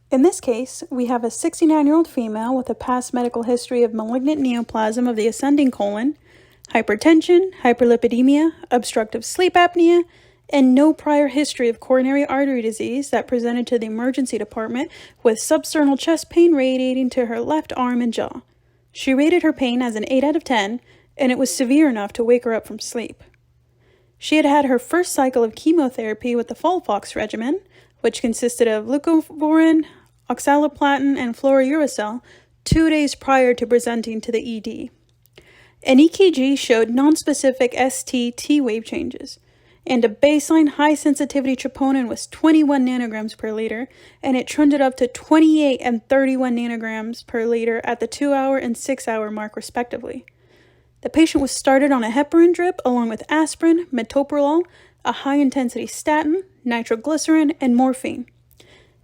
In this case, we have a 69-year-old female with a past medical history of malignant neoplasm of the ascending colon, hypertension, hyperlipidemia, obstructive sleep apnea, and no prior history of coronary artery disease that presented to the emergency department with substernal chest pain radiating to her left arm and jaw. She rated her pain as an 8 out of 10, and it was severe enough to wake her up from sleep. She had had her first cycle of chemotherapy with the FOLFOX regimen, which consisted of leucovorin, oxaliplatin, and fluorouracil 2 days prior to presenting to the ED. An EKG showed nonspecific ST-T wave changes, and a baseline high-sensitivity troponin was 21 nanograms per liter, and it trended up to 28 and 31 nanograms per liter at the 2-hour and 6-hour mark respectively. The patient was started on a heparin drip along with aspirin, metoprolol, a high-intensity statin, nitroglycerin, and morphine.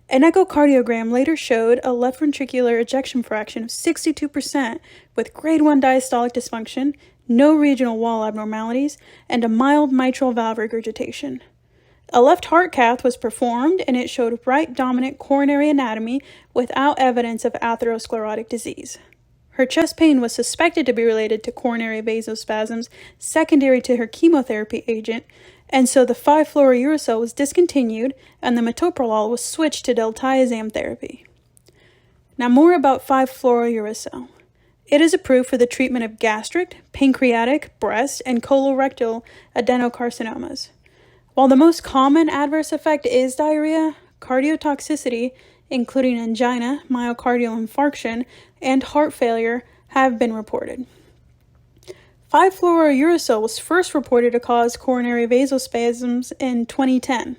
An echocardiogram later showed a left ventricular ejection fraction of 62% with grade 1 diastolic dysfunction, no regional wall abnormalities, and a mild mitral valve regurgitation. A left heart cath was performed, and it showed right dominant coronary anatomy without evidence of atherosclerotic disease. Her chest pain was suspected to be related to coronary vasospasms secondary to her chemotherapy agent, and so the 5-fluorouracil was discontinued and the metoprolol was switched to diltiazem therapy. Now more about 5-fluorouracil. It is approved for the treatment of gastric, pancreatic, breast, and colorectal adenocarcinomas. While the most common adverse effect is diarrhea, cardiotoxicity, including angina, myocardial infarction, and heart failure, have been reported. 5-fluorouracil was first reported to cause coronary vasospasms in 2010.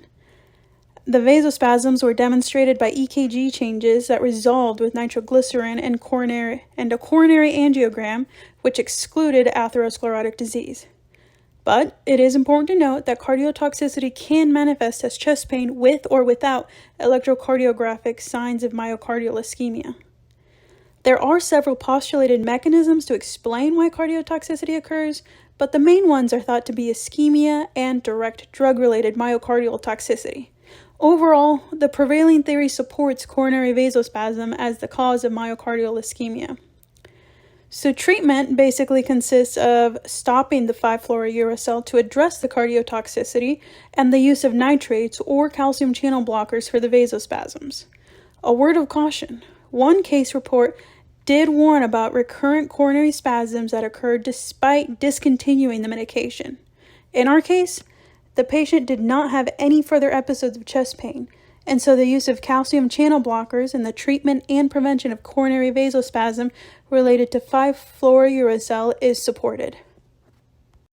The vasospasms were demonstrated by EKG changes that resolved with nitroglycerin and a coronary angiogram, which excluded atherosclerotic disease. But it is important to note that cardiotoxicity can manifest as chest pain with or without electrocardiographic signs of myocardial ischemia. There are several postulated mechanisms to explain why cardiotoxicity occurs, but the main ones are thought to be ischemia and direct drug-related myocardial toxicity. Overall, the prevailing theory supports coronary vasospasm as the cause of myocardial ischemia. So treatment basically consists of stopping the 5-fluorouracil to address the cardiotoxicity and the use of nitrates or calcium channel blockers for the vasospasms. A word of caution: one case report did warn about recurrent coronary spasms that occurred despite discontinuing the medication. In our case, the patient did not have any further episodes of chest pain, and so the use of calcium channel blockers in the treatment and prevention of coronary vasospasm related to 5-fluorouracil is supported.